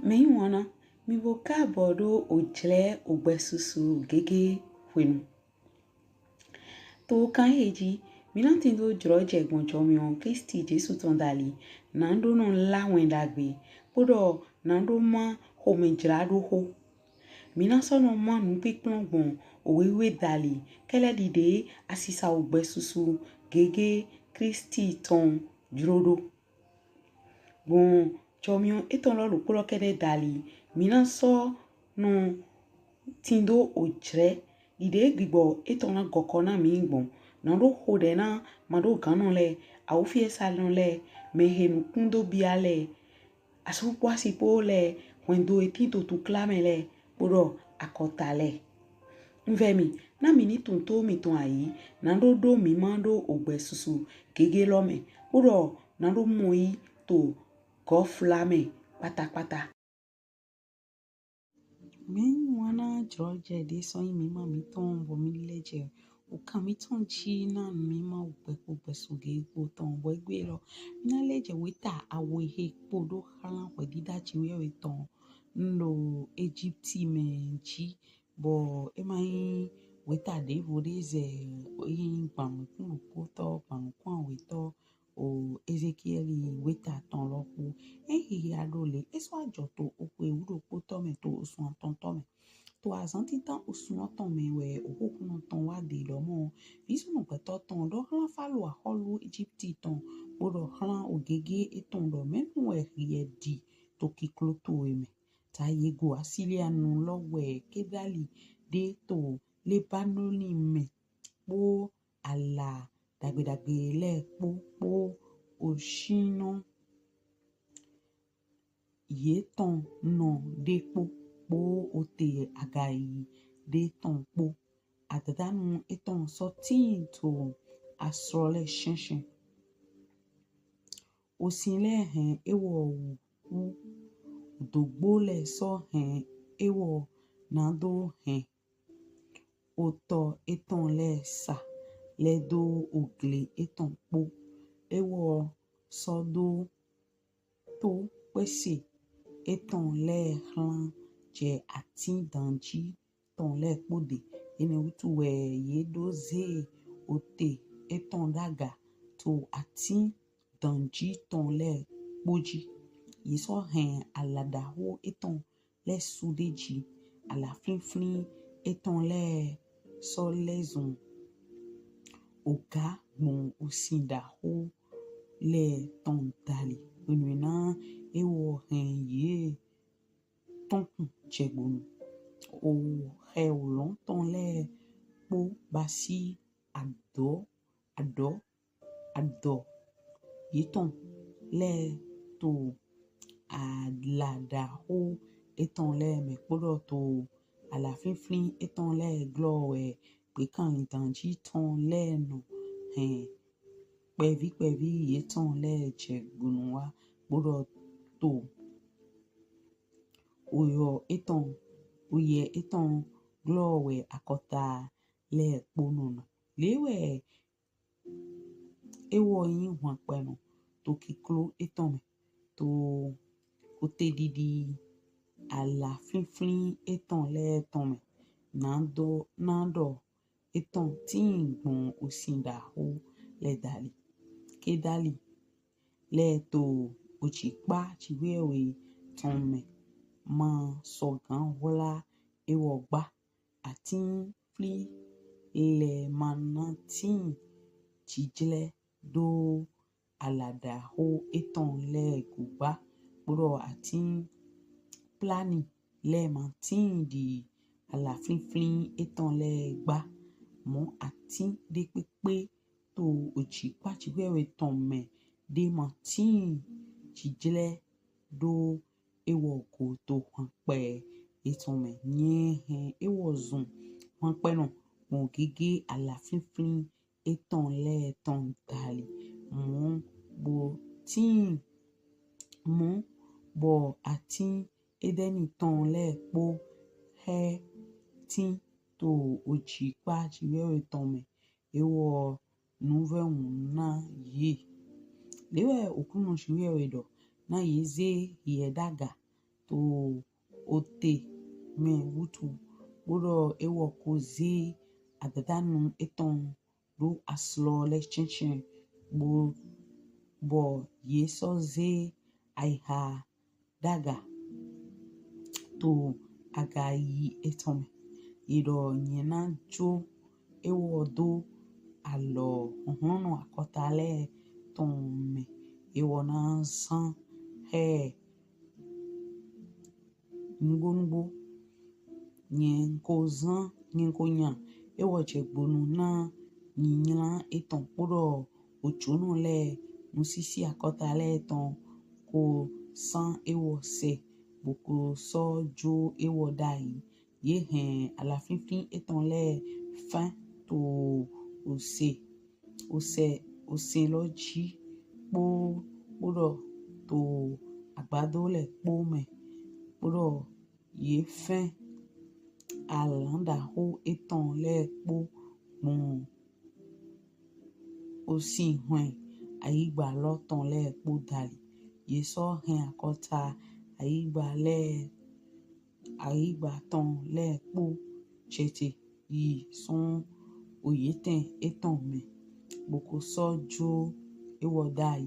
Me wana mi boka bodo ojle ogbesusu gege wenu. To kan heji mina tindo droje gbonjo mi on Kristi Jesu tondali nando non la wendagbe podo nando ma homejrado ho. Mina sono ma nupikplon bon owewe dali kele dide asisa ogbesusu gege Kristi ton drodo. Bon chomion eton lo polo kede dali mina so no tindo ojre ide gbibo eton na gokona mi bon nando hode na mado ganon le aufie salon le mehenu kundo biale asupwa sipo le wendo etinto tu klame le poro akotale mvemi na mini tunto mi ton ayi nando do mi mando ogbesusu gege lome poro nando moi to go flame pata. Men wana George de so mi ma mi ton bo mi leje o kan mi ton chi na mi ma ogbe suge po ton bo gbe lo na leje wita awo he po do halan we dida chi we ton no Egypti menchi bo e mai wita de bo de ze yin pam kun po to pam kun we to o Ezekiel weta ton loku ehi adole eso ajoto opo ewuro po to me to osun ton to me to azanti tan osun ton me we okun ton wa de lo mo isu no pe to ton do han falo a holu Egypti ton odo han ogege eton do menu e rie di to kiklo to eme ta yego asilia nu lo we kedali de to Lebanoni me po ala dagbe le po oshino yeton no depo po ote agai deton po atadanu eton sotin to asrole shinshin osinle hen ewo wu dogbo le so hen ewo nado hen oto eton le sa le do ogle eton po ewo sodo to pese eton le hlan je atin danji ton le pode ene utu we ye doze ote eton daga to atin danji ton le poji yiso hen alada ho eton le sudeji ala finfin eton le so lezon oga bon osinda ho le ton dali onwena ewo hen ye ton jegbonu o he olon ton le po basi ado yeton le to alada ho eton le me podo to ala finfin eton le glowe pe kan danji ton le no hen pevi yeton le jegbonu wa podo to oyo eton glowe akota le ponono lewe ewo yin wan penu to kiklo eton me to ote didi ala finfin eton le ton me nando eton tin gbon osinda ho le dali kedali le to ochipa chiwewe ton me ma sogan hola ewo gba atin fli le manatin chijle do alada ho eton le guba poro atin plani le mantin di ala finfin eton le gba mo atin de pepe to ochipa chiwewe ton me de mantin chijle do ewo ko to han pe eton me nye hen ewo zun han pe no mo gege ala finfin eton le ton dali mo bo atin edeni ton le po he tin to ochipa chiwewe ton me ewo nuve na ye lewe okunu chiwewe do na yeze yedaga to ote me wutu bodo ewo koze adadanu eton do aslo le chinchin bo yeso ze aiha daga to agayi eton ido nyena jo ewo do alo hono akotale ton me ewo na san he ngongbo nyen ko zan nyen ko nyan ewo chegbonu na nyinyla eton podo ochunu le musisi akotale ton ko san ewo se boko so jo ewo dai ye hen ala finfin eton le fin to ose lo ji po podo to àgbàdo le po me podo ye fin alanda ho eton le po mon osi hwen aigba lo ton le po dali ye so hen akota aigba ton le po chete yi son oyeten eton me boko so jo ewo dai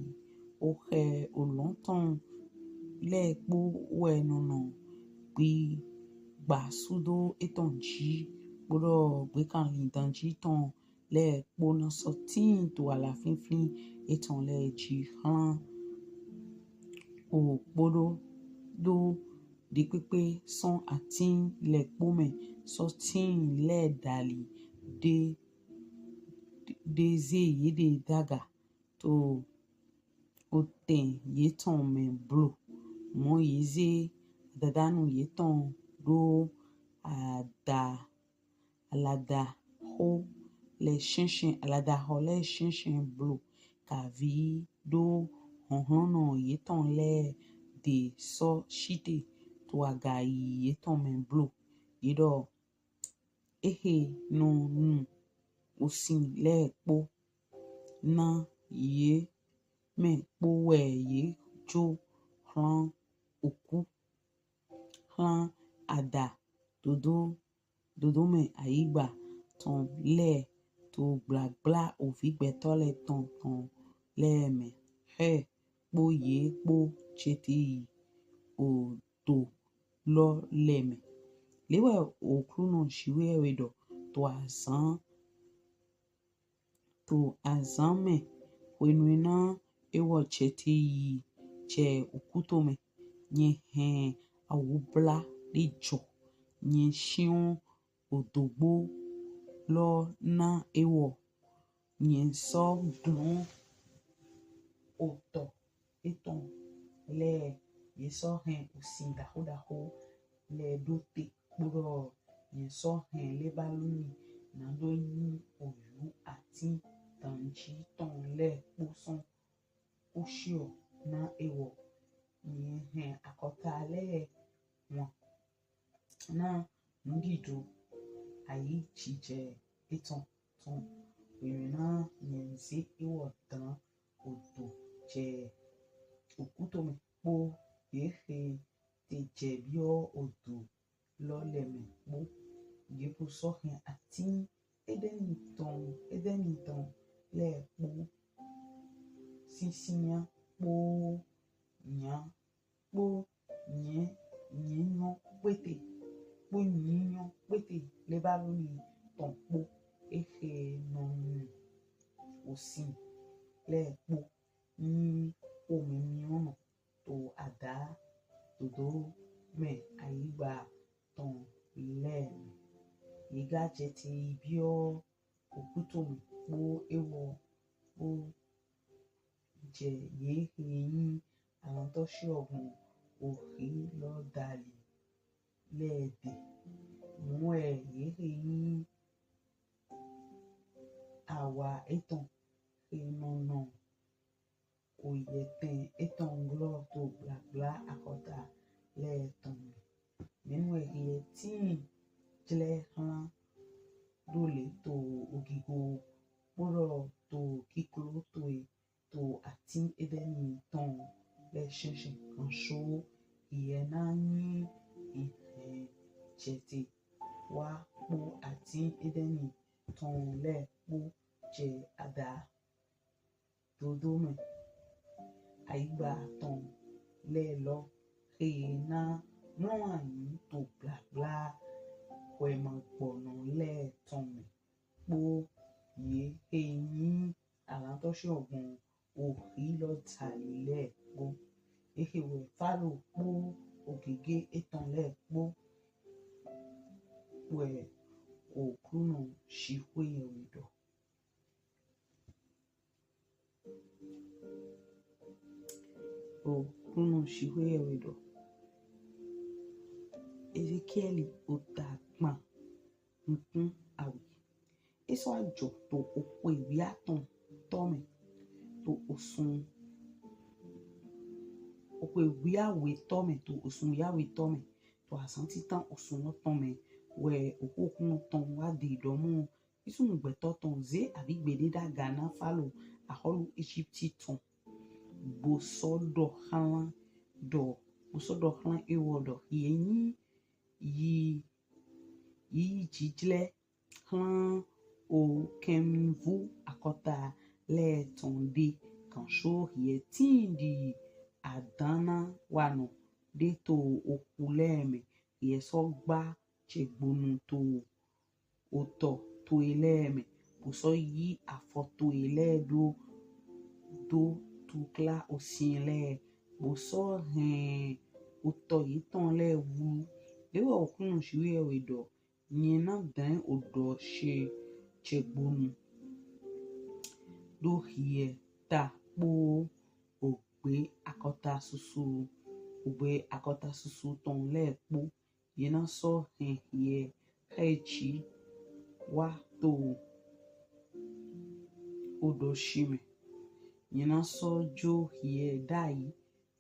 o he olonton le po we nono bi gba sudo eton ji bodo gbe kan lindan ji ton le po na so tin to ala finfin eton le ji han o podo do di pepe son atin le po me so tin le dali de ze ye de daga to oten ye ton me blo mo ye ze dadanu ye ton do alada ho le shinshin alada ho le shinshin blo ka vi do honhono ye ton le de so shite to agayi ye ton me blo ye do ehe no nu osin le po na ye me po we ye jo hlan oku hlan ada dodo me aigba ton le to gbla ovigbe to le ton le me he po ye po cheti o to lo le me lewe okruno shiwe wedo to azan me wenwena ewo cheti che okuto me nye hen awubla de jo nye shion odogbo lo na ewo nye so glon oto eton le ye so hen osin daho le dote bodo nye so hen le baluni na do yin oyu ati tanji ton le poson oshio na ewo nye hen akota le won na ndido ayi chije eton ton na nyenzi ewo dan odo je okuto me po ye he te je bio odo lo le me po ye po so hen ati edeniton le po sisinya po nya po nye nyinyo pete po nyinyo pete le baluni ton po ehe no osin le po ni omi miono to ada dodo me aigba ton le iga jeti bio okuto mi po ewo po je ye yin àwọn tó ṣe ọ̀gùn òfin lọ dàlí lẹ́ẹ̀dẹ̀ mú ẹ̀ yéhe yin àwa eton enọ̀nà oyeten eton glọ tó gbàgbà akọta lẹ́ẹ̀tàn nínú ẹ̀yẹ tí jẹ́ hàn lólè tó ogigo kpọrọ tó kíkúrò tó àti edeni ton le shinshin kan show ìyẹn náà ní ìhìn jẹ̀tì wá po àti ìdẹ́ni tán lẹ́ẹ̀po jẹ àdá dodo mẹ́ àyígbà tán lẹ́ẹ̀lọ́ èyí náà wọ́n àyí tó blabla wẹ̀mọ̀ gbọ̀nà lẹ́ẹ̀tàn mẹ́ po yé eyín àlàtọ́ṣe ọ̀gbọ̀n òhì lọ́ta lẹ́ẹ̀po ehewẹ̀ fálò po ògègé ètàn lẹ́ẹ̀po wẹ̀ òkúnù ṣìwé ẹ̀wẹ̀dọ̀. Òkúnù ṣìwé ẹ̀wẹ̀dọ̀. Ezekiel otakpan nkún àwì. Eso àjọ tó òpó ìwé àtàn tọ́mẹ̀ tó òsùn òpó ìwé àwẹ̀ tọ́mẹ̀ tó òsùn ìwé àwẹ̀ tọ́mẹ̀ tó àsán títàn òsùn lọ́tọ́mẹ̀ wẹ̀ òkúkún tán wá di ìdọ́mú ìsùn gbẹ̀tọ́ tán zé àbí gbèdéda Ghana fálò àhọ́lù Egypti tán gbòsọ́dọ̀ hàn ewọ́dọ̀ yẹ̀yìn yìí jíjlẹ̀ hàn o kẹ́mìvù àkọ́tà lẹ́ẹ̀tàn dé kànṣó yẹ tí ń di àdáná wà nù dé tó òkú lẹ́ẹ̀mẹ̀ yẹ sọ gbá ṣègbónú tó òtọ̀ tó ẹlẹ́ẹ̀mẹ̀ kò sọ yí àfọ̀tò ẹlẹ́ẹ̀dó tó tukla òsínlẹ̀ kò sọ òtọ̀ yìí tán lẹ́ẹ̀wù lẹ́wọ̀ òkúnnù ṣìwé ẹ̀wẹ̀dọ̀ yẹn náà dán ọ̀dọ̀ ṣe ṣègbónú lóhìẹ ta kpó ògbé akọta susu tán lẹ́ẹ̀kpó yẹn náà sọ hẹ̀hìẹ hẹ̀chí wá tó ọ̀dọ̀ ṣìmẹ̀ yẹn náà sọ jó hìẹ dáyì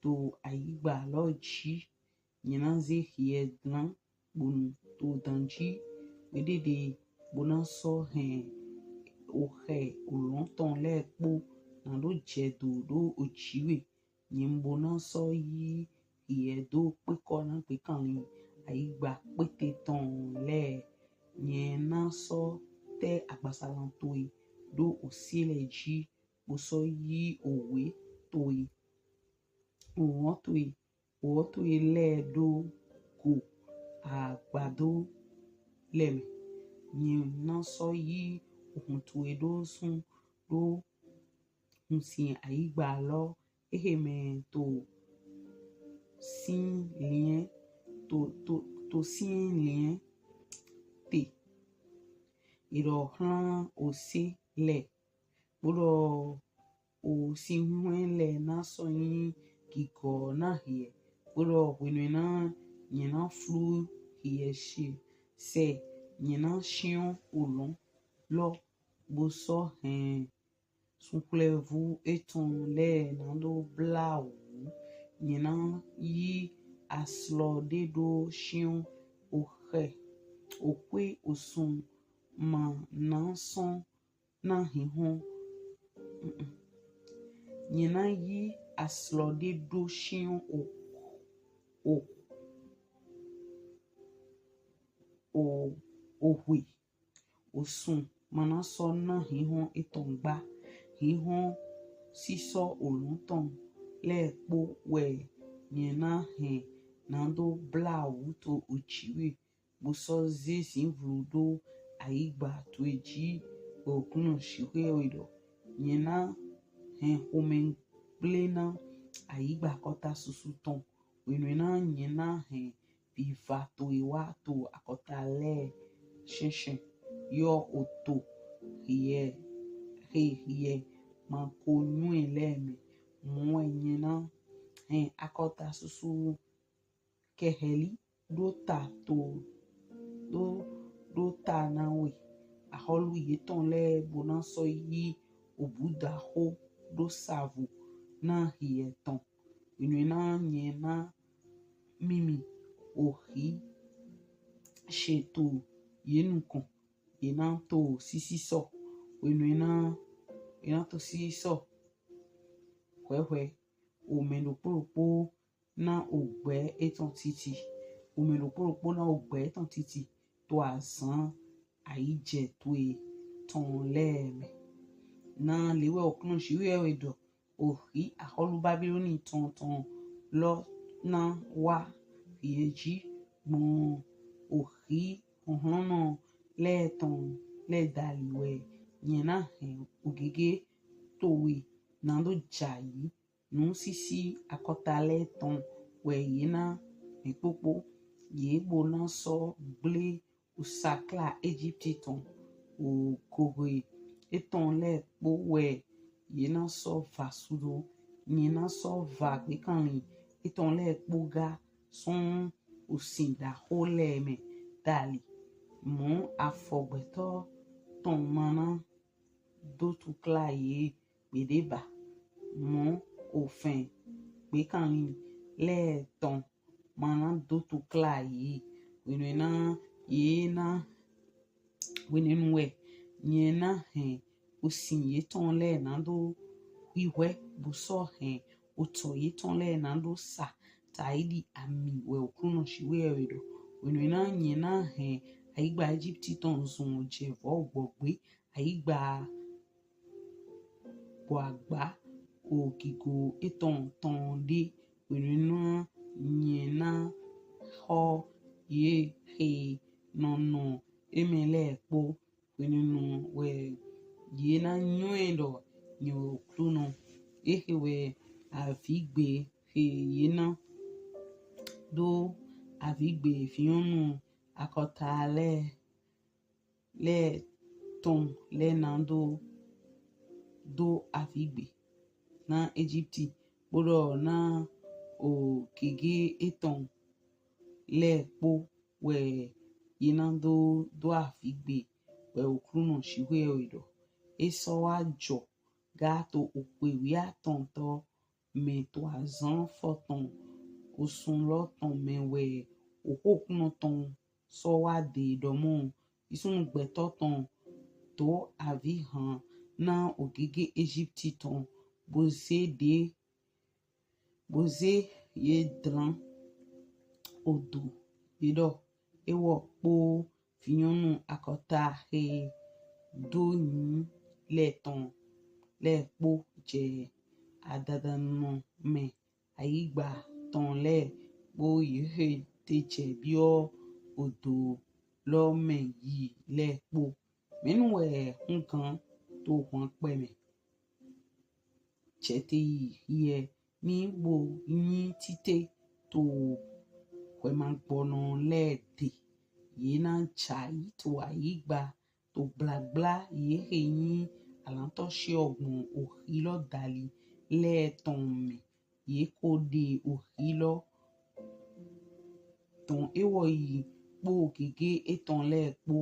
tó àyígbà lọ́ọ̀jì yẹn náà zé hìẹ dán gbónú tó dànjí gbẹdẹdẹ gbóná sọ òhẹ òlọ́ntàn lẹ́ẹ̀kpó nà ló jẹ dòdò òjìwé yẹn gbóná sọ yí hìẹ dó pékọ́ náà pékàn ní àyígbà pété tán lẹ́ẹ̀ yẹn náà sọ tẹ àgbàsálàntó yìí dó òsílẹ̀ jí bó sọ yí òwe tó yìí òwò tó yìí lẹ́ẹ̀dó kò àgbàdo lẹ́mẹ̀ yẹn náà sọ yí ohun tó yìí dó sùn dó ń sin àyígbà lọ ehèmẹ̀ tó sin lìyẹn tó sin lìyẹn tè ìrọ̀hán òsè lẹ̀ gbọ́dọ̀ òsì hùwẹ̀ lẹ̀ náà sọ yín kíkọ́ náà hìẹ gbọ́dọ̀ wẹ̀nù náà yẹn náà flu hìẹ ṣe sẹ̀ yẹn náà ṣíọ́n òlọ́n lọ bó sọ sunkulẹ̀vù ètàn lẹ́ẹ̀ náà ló bla wù yẹn náà yí àslọ̀ dédó ṣíọ́n òpè òsùn mà náà sàn náà hìhàn yẹn náà yí àslọ̀ dédó ṣíọ́n òhwe òsùn mà náà sọ náà hìhàn ètàn gbà hìhàn sísọ òlùntàn lẹ́ẹ̀kpó wẹ̀ yẹn náà náà dó bla wù tó òjìwé bó sọ zézì vùdó àyígbà tó èjì òkúnnù ṣìwé ẹ̀wẹ̀dọ̀ yẹn náà omegblé náà àyígbà kọ́ta susu tán wẹ̀nù náà yẹn náà bìvà tó ìwà tó àkọ́ta lẹ́ẹ̀ ṣẹ̀ṣẹ̀ yọ òtò hìẹ mà kó nú ẹ̀ lẹ́ẹ̀mẹ̀ mú ẹ̀yẹn náà akọ́ta susu kẹhẹ́lì dó ta náà wẹ̀ àhọ́lù yìí tán lẹ́ẹ̀ bó náà sọ yí òbúdà hó dó sàvù náà hìẹ tán wẹ̀nù náà yẹn náà mímì òhì ṣètò yẹnu kan yẹn náà tó sísọ wẹ̀nù náà tó sísọ hwẹ́hwẹ́ òmẹ̀lòpòròpó na ogbe eton titi omi lopolopo na ogbe eton titi to azan aije to e ton leme na lewe okun shiwe edo ohi aholu babiloni ton lo na wa yeji gbon ohi ohlono le ton le daliwe yena ogege towe nando jayi nu sisi akotale ton we yena ekpopo ye bona so ble usakla Egypte ton o kowe eton le po we yena so vasudo yena so va bekanli eton le poga son osinda holeme dali mon afogbeto ton mana do tukla ye bedeba mon ofin bekanli le ton mana do tukla ye wenena yena wenenwe yena osin ye ton le nando wiwe buso oto ye ton le nando sa taidi ami we okuno shiwe edo wenena yena aigba Egypte ton zun je vo gbogbe aigba boagba okigo eton ton de wenena yena ho ye nono emele po wenenu we yena nyuendo nyo kluno we avigbe yena do avigbe fionu akota le ton le nando do avigbe na Egypte bodo na o kege eton le po we yena do avigbe we okruno shiwe oido eso ajo gato okwewi atonto me to azan foton osun lo ton me we okokno ton so wa de domo isun gbeto ton to avi han na ogege Egypte ton boze ye dran odo edo ewo po fionu akota do ni le ton le po je adadano me aigba ton le po ye teje bio odo lo me yi le po menu nkan to won pe me chete ye ni bo yin tite to we man gbono le de yena chai to aigba to blabla ye yin alanto se ogun ohilo dali le ton me ye kode ohilo ton ewo yi po gege eton le po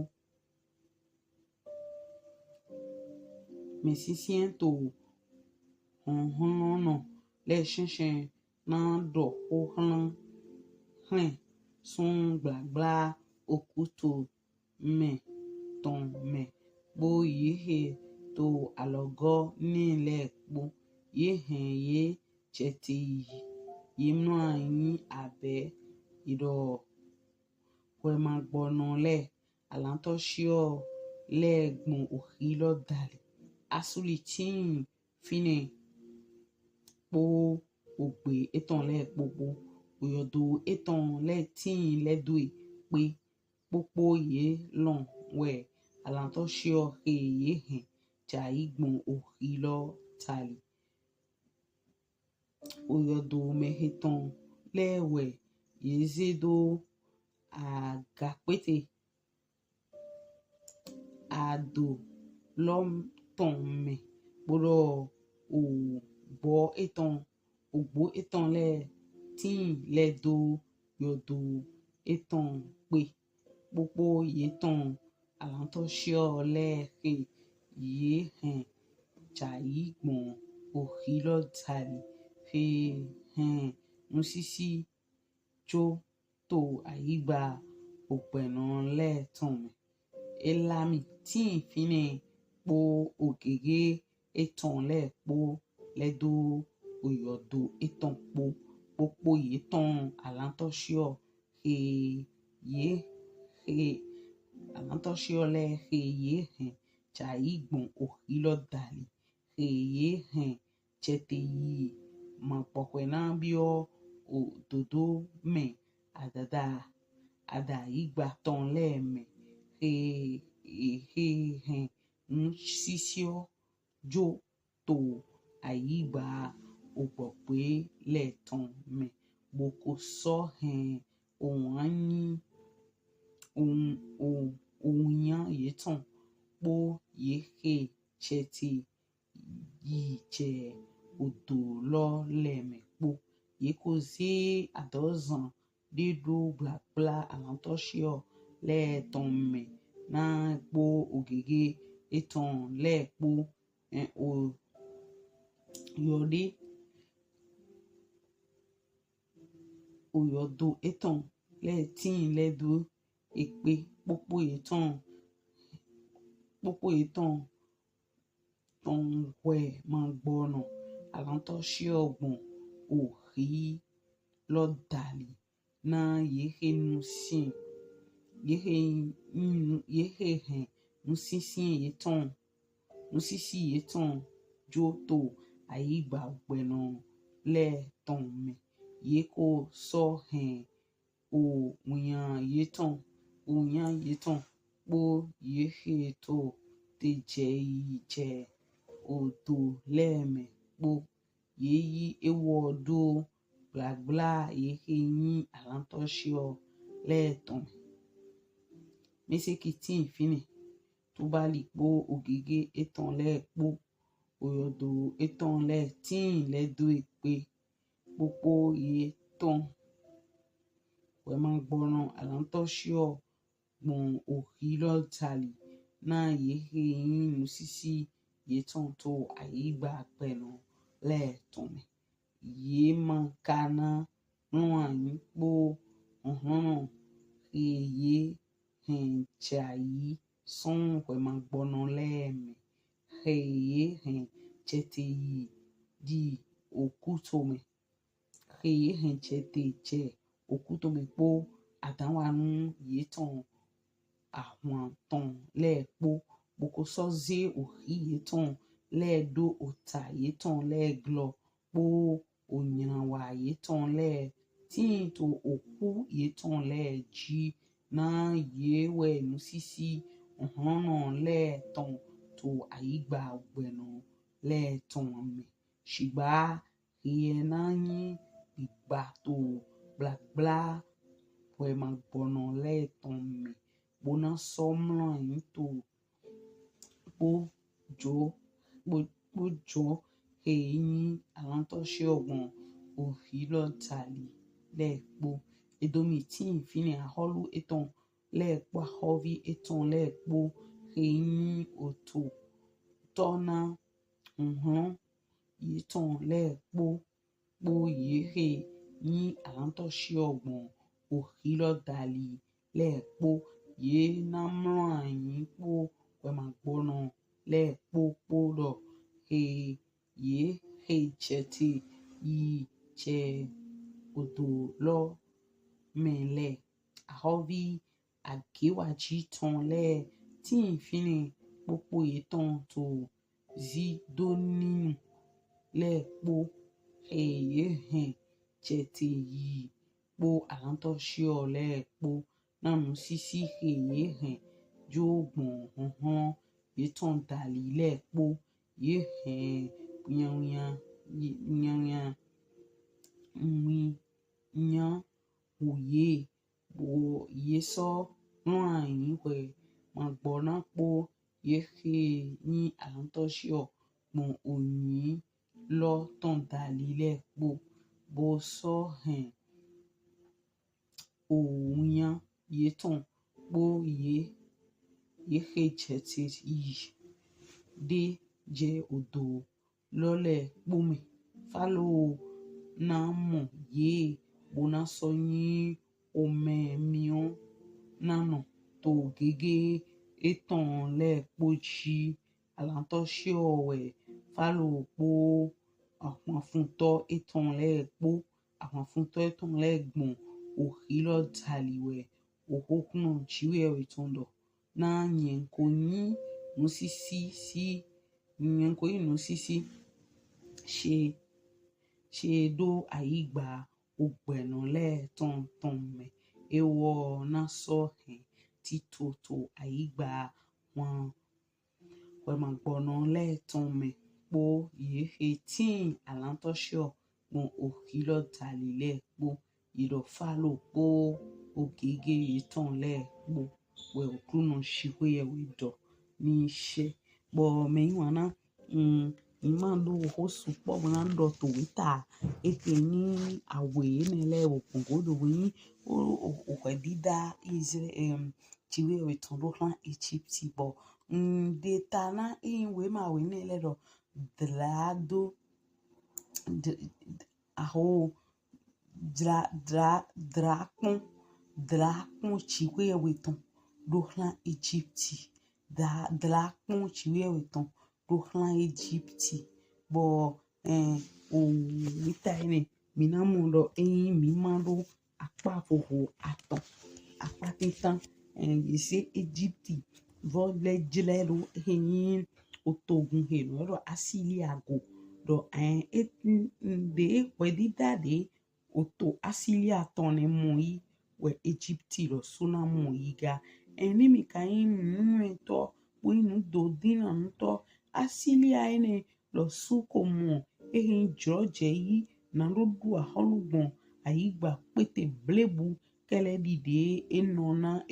mesisien to no le shinshin na do ohlan hen sun blabla okuto me ton me bo ye to alogo ni le po ye ye chete yi mno yin abe ido we man gbono le alanto shio le gbon ohilo dali asuli tin fine po ogbe eton le popo oyodo eton le tin le due pe popo ye lon we alanto shio ye jai gbon ohilo tali oyodo meheton lewe yezedo agapete ado lom ton me bodo o bo eton ogbo eton le tin le do yodo eton pe popo ye ton alanto shio le ye jai gbon ohilo tali musisi jo to aigba openo le ton me elami tin fine po ogege eton le po le do oyodo eton po popo ye ton alantoshio he ye he alantoshio le he ye hen chai gbon ohilo dali he ye hen chete yi ma pokwe na bio o dodo me ada igba ton le me he hen sisio jo to àyígbà ó gbọ́ pé lẹ́ẹ̀tàn mẹ́ mo kò sọ ohun á ní ohun yán yé tàn pó yé he chẹ́tì yìí jẹ́ odò lọ lẹ́mẹ̀ pó yé kò sí àdọ́zàn dídú gbàgbà àlántọ́ṣíọ́ lẹ́ẹ̀tàn mẹ́ náà pó ògègé ètàn lẹ́ẹ̀pó o yọ̀dé òyọ̀dó ètàn lẹ́ẹ̀tìn lẹ́dú èpè pópó ètàn tàn wẹ̀ máa gbọ́nà àlántọ́ṣíọ́ gbọ̀n òhì lọ́dàlì náà yéhe nu sìn yéhe hẹn nu sísìn yétàn jó tó àyígbà gbẹ̀nà lẹ́ẹ̀tàn mẹ́ yé kò sọ o òyàn yétàn pó yéhe tó te jẹ́ yìí jẹ́ odò lẹ́ẹ̀mẹ̀ pó yéyí ewu ọdún gbàgbà yéhe yín àlántọ́ṣíọ́ lẹ́ẹ̀tàn mẹ́sẹ̀kì tí ìfínì tó bá lè pó ògègé ètàn lẹ́ẹ̀pó òyọ̀dó ètàn lẹ́ẹ̀tìn lẹ́dú èpè pópó yé tàn wẹ̀ máa gbọ́nà àlántọ́ṣíọ́ gbọ̀n òhì lọ́dàlì náà yéhe yín nu sísí yétàn tó àyígbà pẹ̀nà lẹ́ẹ̀tàn mẹ́ yé máa kaná rán àyín pó yé chàyí sán wẹ̀ máa gbọ́nà lẹ́ẹ̀mẹ̀ yé chẹ́tì yìí di òkútòmẹ̀ yé chẹ́tì jẹ́ òkútòmẹ̀ pó àdáwànú yétàn àwọn tàn lẹ́ẹ̀pó boko sọ́zé òhì yétàn lẹ́ẹ̀dó òtà yétàn lẹ́ẹ̀glọ pó ònyànwà yétàn lẹ́ẹ̀tìn tó òkú yétàn lẹ́ẹ̀jí náà yé wẹ̀ nu sísí náà lẹ́ẹ̀tàn tó àyígbà gbẹ̀nà lẹ́ẹ̀tàn mẹ́ ṣìgbà ìyẹn náà yín ìgbà tó gbàgbà wẹ̀ máa gbọ́nà lẹ́ẹ̀tàn mẹ́ gbóná sọ́mọ́ yín tó pójò èyí àlántọ́ṣíọ́ gbọ̀n òhì lọ́dàlì lẹ́ẹ̀pó edomi tí ìfínì àhọ́lù ètàn lẹ́ẹ̀pó àhọ́ví ètàn lẹ́ẹ̀pó èyí òtò tọ́nà yétàn lẹ́ẹ̀pó pó yéhe yín àlántọ́ṣíọ́ gbọ̀n òhì lọ́dàlì lẹ́ẹ̀pó yé námọ́ àyín pó wẹ̀ máa gbọ́nà lẹ́ẹ̀pó pó lọ yé chẹ́tì yìí jẹ́ odò lọ mẹ́lẹ̀ àhọ́ví àgéwàjí tàn lẹ́ẹ̀tìn ìfínì pópó yétàn tó zí dónínú lẹ́ẹ̀pó yé chẹ́tì yìí pó àlántọ́ṣíọ́ lẹ́ẹ̀pó náà nu sísí yé jó gbọ̀n yétàn dàlì lẹ́ẹ̀pó yé yan òye bó yé sọ rán àyín wẹ̀ máa gbọ́nà pó yéhe yín àlántọ́ṣíọ́ gbọ̀n òyìn lọ tàn dàlì lẹ́ẹ̀pó bó sọ òyàn yétàn pó yéhe chẹ́tì yìí dé jẹ́ odò lọ́lẹ̀ pómẹ̀ fálò náà mọ̀ yé gbóná sọ yín omẹ́mìíràn nánà tó gègé ètàn lẹ́ẹ̀pó jí àlántọ́ṣíọ́ wẹ̀ fálò pó àwọn fúntọ́ ètàn lẹ́ẹ̀pó àwọn fúntọ́ ẹ̀tàn lẹ́gbọ̀n òhì lọ dàlíwẹ̀ òhókùnà jíwẹ̀ ìtọ̀ndọ̀ náà yẹn kò ní nù sísí sí yẹn kò yìí nù sísí ṣe do àyígbà ògbẹ̀nà lẹ́ẹ̀tọ̀ntọ̀n mẹ́ ewọ náà sọ títòtò àyígbà wọn wẹ̀mà gbọ̀nà lẹ́ẹ̀tọ̀n mẹ́ po yèé tí àlántọ́ṣọ́ gbọ̀n òhì lọ dàlílẹ̀ po ìdọ̀fàlò po ògègè ìtàn lẹ́ẹ̀po wẹ̀ òkúnà ṣìwé ẹ̀wẹ̀ dọ̀ ní iṣẹ́ bọ̀ mẹ́yìn wọn náà imando hosu pobo na ndo to wita ekeni awe nele opungodo wi o dida izre chiwe wetondo kan Egypt bo data na inwe ma we nele do drado aho drakun chiwe weton do kan Egypt drakun chiwe weton do clan Egypt bo o mita ene mina mundo mi mando apa foho aton apa titan yese Egypt vo lejlelo otogun helo ro asili ago do de wedida de oto asili aton ne moyi we Egypt lo suna moyiga eni mi kain nto winu do dina nto asili aine lo suko mo George yi na rodu aholugbon ayigba pete blebu kele dide enona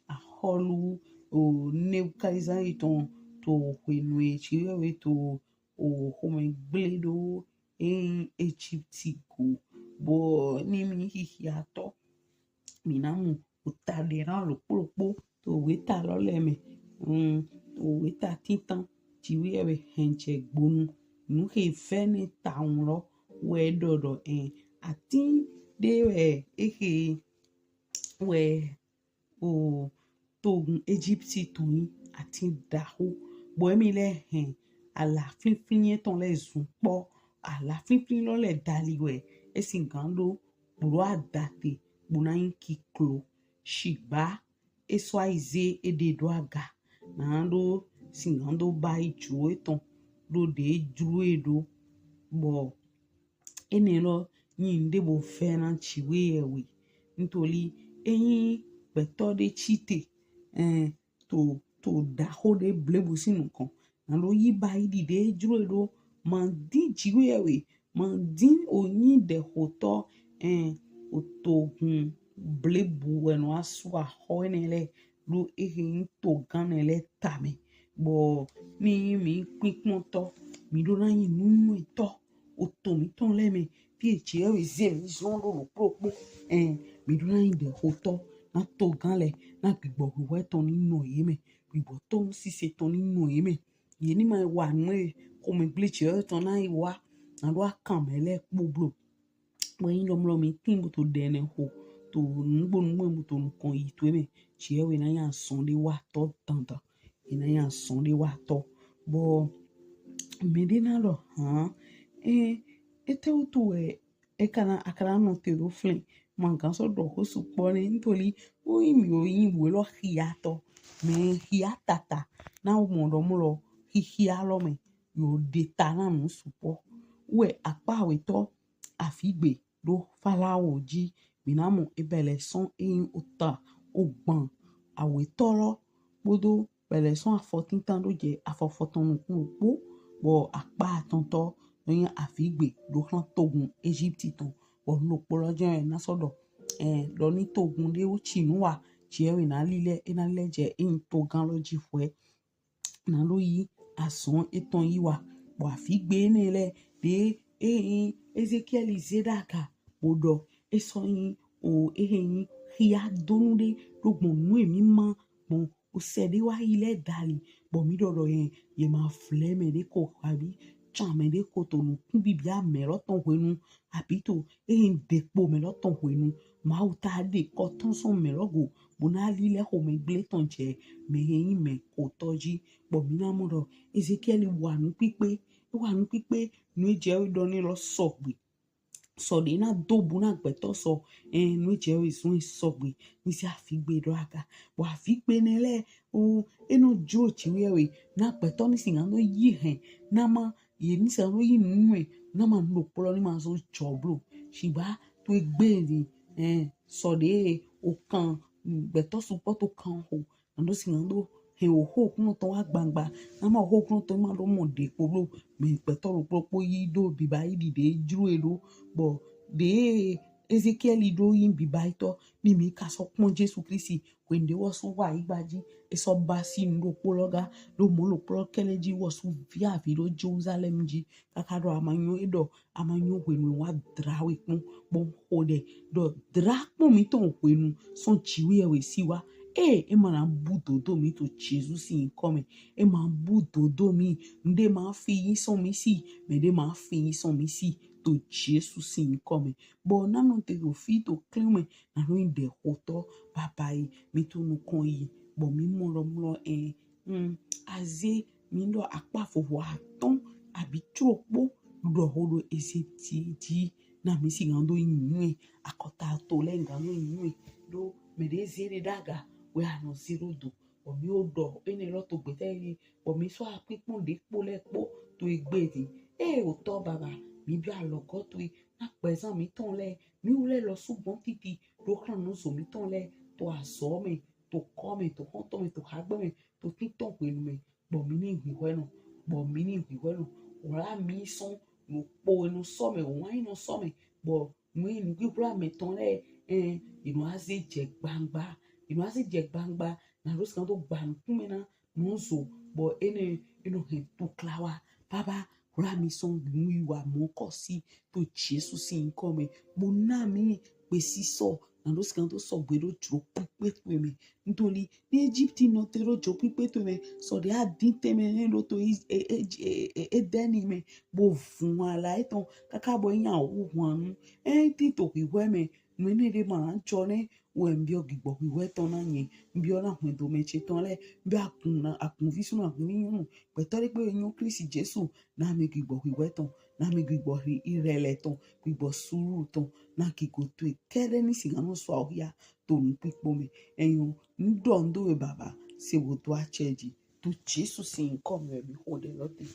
aholu o Nebuchadnezzar iton to kwenu echiwe to o home bledo Egypt go bo ni mi hihiato minamu utadera lopolopo to weta loleme to weta titan chiwe henche gbonu nu he fene taunro we dodo ati de we o togun Egypt ton ati daho bo emi le ala finfin ton le zun po ala finfin lo le daliwe esin gando buru adate bunayin kiklo shigba eswaize ededo aga nando singando bai juo eton do de juo edo bo enelo yin de bo fena chiwe ewe nítorí beto de chite to da ho de blebu sinu kan nando yi bai di de juo edo man di chiwe ewe man din oyin de hoto otogun blebu eno aswa ho enele lo to ganele tame bo mi pinpon to mi do na yin nunu to oto mi ton leme bi eche e ze mi zondo lo propo mi do na yin de hoto na to ganle na gbigbo we ton ninu yeme gbigbo to si se ton ninu yeme ye ni ma wa nu ko me bleche e ton na iwa na do akan mele poblo bo yin lo mi tin bo to dene ho to ngbonu mo to nkan yi to eme chewe na yan sonde wa to tanta ina yan sonde wa to bo medina lo ete utu ekana akara no te do flin mangan so do ho supone nítorí o imi o yin wo lo hiato me hiatata na o mo do mo lo hihia lo me yo data na no supo we apa we to afigbe do falawo ji minamu ebele son ota ogbon awetoro bodo bele son afotin tan do je afofoton kun opo bo apa tonto yin afigbe do kan togun Egypt ton bo lo polojo na sodo lo ni togun de o chinuwa chewe na lile ina leje to gan loji fue na lo yi ason eton yiwa bo afigbe nele de Ezekiel Zedaka bodo esoyin o hia donude logbon nu emi ma bon o sede wa ile dali bo mi dodo ye ma fleme de ko abi chame de ko to nu kun bibia me loton wenu abito depo me loton wenu ma uta de ko ton son me logo bona lile ho me gle ton je me yin me ko toji bo mi na mo do Ezekiel wa nu pipe nu je do ni lo sogbe so de na dobu na gbeto so no je we so sogbe ni si afigbe do aga bo afigbe nele o eno jo chiwe na gbeto ni singa no yi hen na ma ye ni se no yi nwe na ma no polo ni ma so choblo shiba to egbe ni so de o kan gbeto support to kan ho ando singa no he o ho kun to wa gbangba na ma ho kun to ma lo mo de polo me gbeto ro popo yi do biba yi de juru ero bo de Ezekiel do yin bibaito ni mi ka so pon Jesu Kristi kwende wo so wa igbaji eso basi ndo pologa lo mo lo pro keleji wo so via vi lo Jerusalem ji kakado amanyo edo amanyo wenu wa drawe kun bon hode do drakmo mi ton wenu son chiwe we siwa e mana budo do mi to Jesus in come e ma budo mi nde ma fi yin son mi si me de ma fi yin son mi si to Jesus in come bo na no te go fi to claim na no in de hoto papa yi mi to no kon yi bo mi mo lo aze mi ndo apa fo wa ton abi tropo do hodo ezeti na mi si ngando yin akota to le ngando yin do me de zere daga we are no zero do omi odo eni lo to gbe te omi so apipun de po lepo to egbe ti o to baba mi bi alogo to na pesan mi ton le mi ule lo sugbon titi do kan no so mi ton le to aso me to ko me to kon to me to hagbe me to titon pelu me bo mi ni gbiwe no ora mi son mo po enu so me won inu so me bo mi ni gbibra me ton le inu aze je gbangba inu asi je gbangba na ro skan to gba nkun me na mo so bo enu he to klawa baba ra mi son mu iwa mo ko si to Jesus in come mo na mi pe si so na ro skan to so gbe ro tro pipe to me nítorí ní Egypt no te ro jo pipe to me so de adin te me lo to deni me bo fun ala eton kaka bo yan wo wan ti to piwe me me de ma ncho ne we mbio gigbo piwe ton na yin mbio na hun do me che ton le bi akun visu na ni yun pe tori pe yin Kristi Jesu na me gigbo piwe ton na me gigbo irele ton gigbo suru ton na kigo to kere ni singa no so ya to nu pipo me eyun ndo we baba se wo to acheji to Jesus in come me hode lote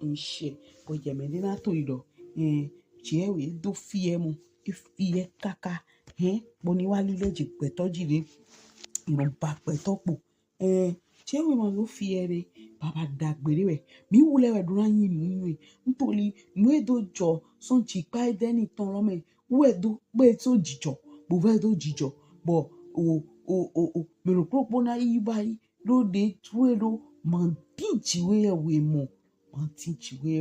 nse bo je me ni na to ido je we do fie mu ifie kaka bo ni wa lile ji peto jire iro ba peto po je we ma lo fie re baba dagbere we mi wule we dura yin mi nítorí nu edo jo son ji pa deni ton ro me we do pe to jijo bo ve do jijo bo me ro propo na yi bayi lo de tuero man tinchi we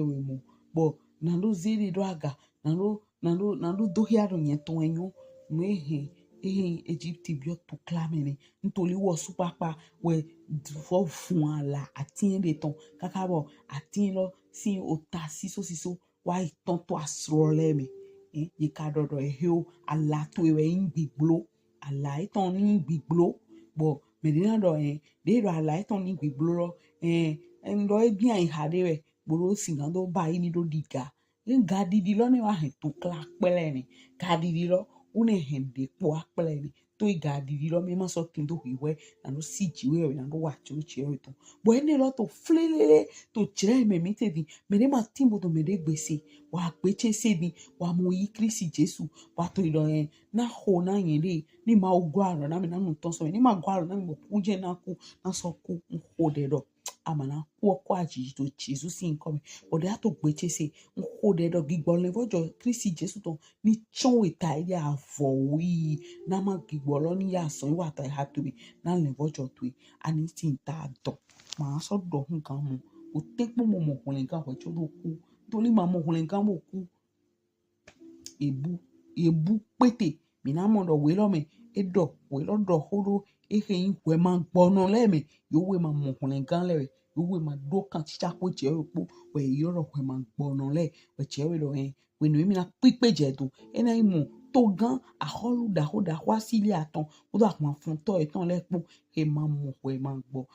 mo bo na lo zere do aga na lo do hiaro yen ton enyo me Egypt bi o to clamene nítorí wo supapa we fo fun ala atin de ton kakabo atin lo si o ta siso wa iton to asro le me ye ka dodo o ala to we ngbiglo ala iton ni ngbiglo bo me de na do de ro ala iton ni ngbiglo ro ndo e bi an hade we boro singa do ba yi ni do diga nga didi lo ni wa he to kla pele ni ga didi lo une hende po apele ni to ga didi lo me ma so tin do hiwe na no si jiwe na do wa chu che to bo ene lo to flelele to jire me mi te di me de ma timbo to me de gbese wa gbeche se bi wa mo yi Kristi Jesu wa to ilo na ho na yin le ni ma ogwa ro na me na no ton so ni ma gwa ro na me po je na ku na so ku ho de do amana kwa ji to Jesus in come but they have to gbeche se nko de do gigbo le vojo Kristi Jesu to ni chon eta ile avowi na ma gigbo lo ni ya so wa ta ha to be na le vojo to ani tin ta do ma so do nkan mo o te po mo hunle kan ho cho do ku to ni ma mo hunle kan mo ku ebu pete mi na mo do we lo me edo we lo do horo yin we ma gbono le me yo we ma mo hunle kan le we ma do kan chicha po je po we yoro we ma gbono le we je we lo we no mi na pipe je do ena imu to gan aholu da ho da wa si ile aton o do apon fun to etan le po ma mo we ma gbo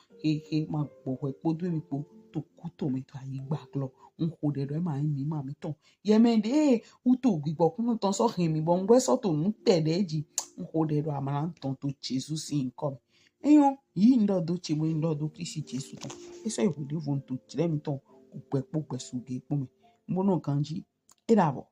ma gbo we po do mi po to kuto me to ayi gbaglo nko de do ma mi ma mi ton ye me de uto gbigbo kun ton so hin mi bo ngwe so to nu te de ji nko de do amara ton to Jesus in come eyon yi ndo do che we ndo do Kristi Jesus ton eso e wo de von to tire mi ton ku pe po pe su ge po me mo no kanji e dabo